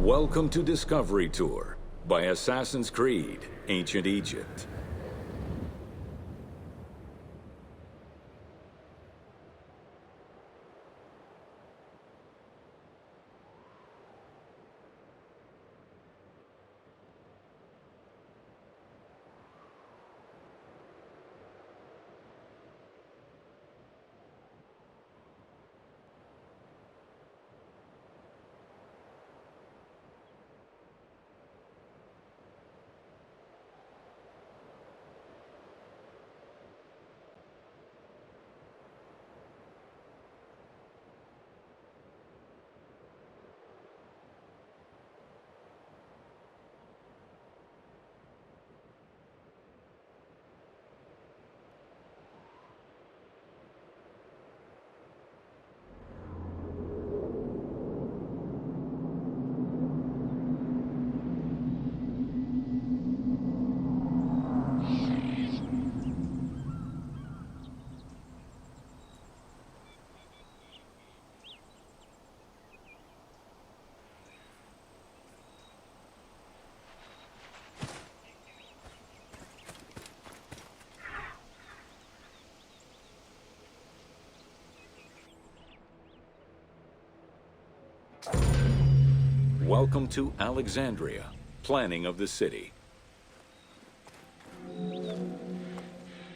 Welcome to Discovery Tour by Assassin's Creed, Ancient Egypt. Welcome to Alexandria, planning of the city.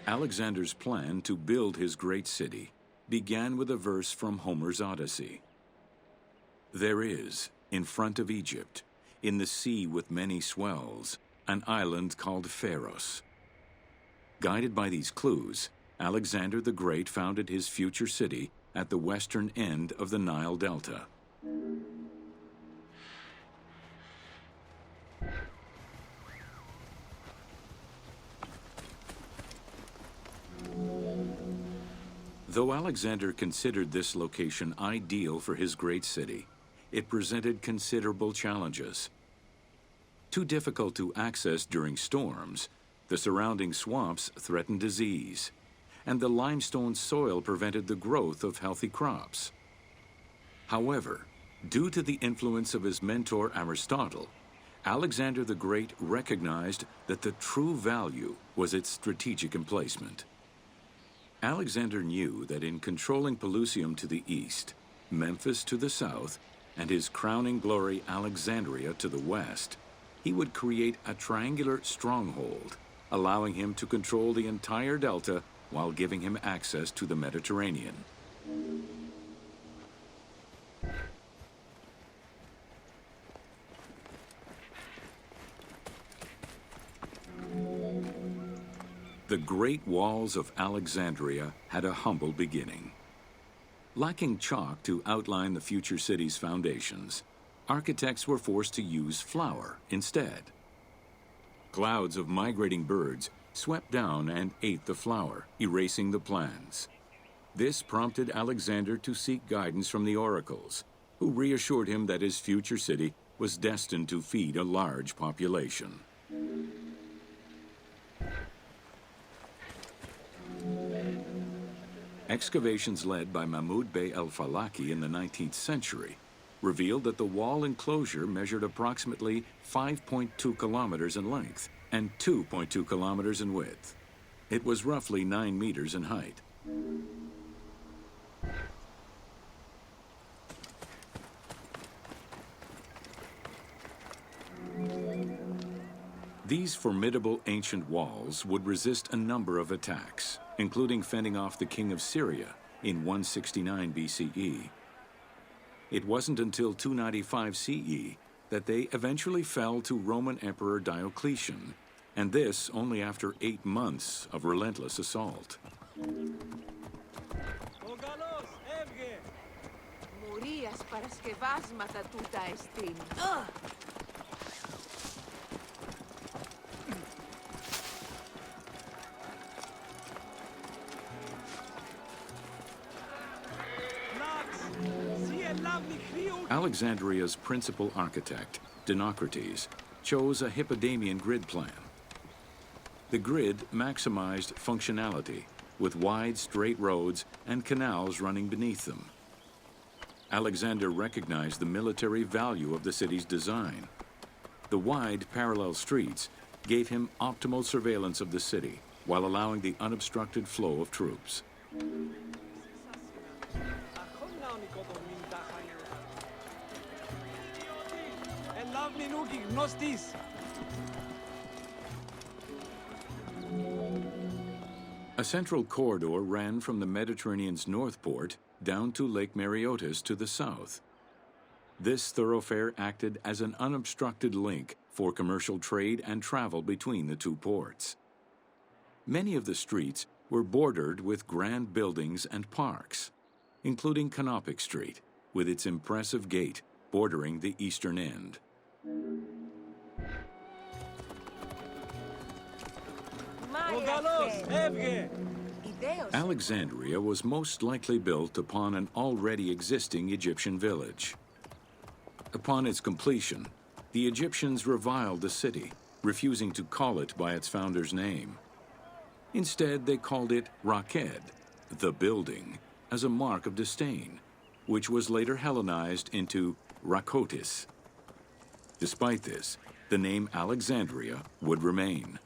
Alexander's plan to build his great city began with a verse from Homer's Odyssey. There is, in front of Egypt, in the sea with many swells, an island called Pharos. Guided by these clues, Alexander the Great founded his future city at the western end of the Nile Delta. Though Alexander considered this location ideal for his great city, it presented considerable challenges. Too difficult to access during storms, the surrounding swamps threatened disease, and the limestone soil prevented the growth of healthy crops. However, due to the influence of his mentor Aristotle, Alexander the Great recognized that the true value was its strategic emplacement. Alexander knew that in controlling Pelusium to the east, Memphis to the south, and his crowning glory Alexandria to the west, he would create a triangular stronghold, allowing him to control the entire delta while giving him access to the Mediterranean. The Great Walls of Alexandria had a humble beginning. Lacking chalk to outline the future city's foundations, architects were forced to use flour instead. Clouds of migrating birds swept down and ate the flour, erasing the plans. This prompted Alexander to seek guidance from the oracles, who reassured him that his future city was destined to feed a large population. Excavations led by Mahmud Bey al-Falaki in the 19th century revealed that the wall enclosure measured approximately 5.2 kilometers in length and 2.2 kilometers in width. It was roughly 9 meters in height. These formidable ancient walls would resist a number of attacks, including fending off the king of Syria in 169 BCE. It wasn't until 295 CE that they eventually fell to Roman Emperor Diocletian, and this only after 8 months of relentless assault. Alexandria's principal architect, Dinocrates, chose a Hippodamian grid plan. The grid maximized functionality, with wide, straight roads and canals running beneath them. Alexander recognized the military value of the city's design. The wide, parallel streets gave him optimal surveillance of the city while allowing the unobstructed flow of troops. A central corridor ran from the Mediterranean's north port down to Lake Mareotis to the south. This thoroughfare acted as an unobstructed link for commercial trade and travel between the two ports. Many of the streets were bordered with grand buildings and parks, including Canopic Street, with its impressive gate bordering the eastern end. Alexandria was most likely built upon an already existing Egyptian village. Upon its completion, the Egyptians reviled the city, refusing to call it by its founder's name. Instead, they called it Raked, the building, as a mark of disdain, which was later Hellenized into Rakotis. Despite this, the name Alexandria would remain.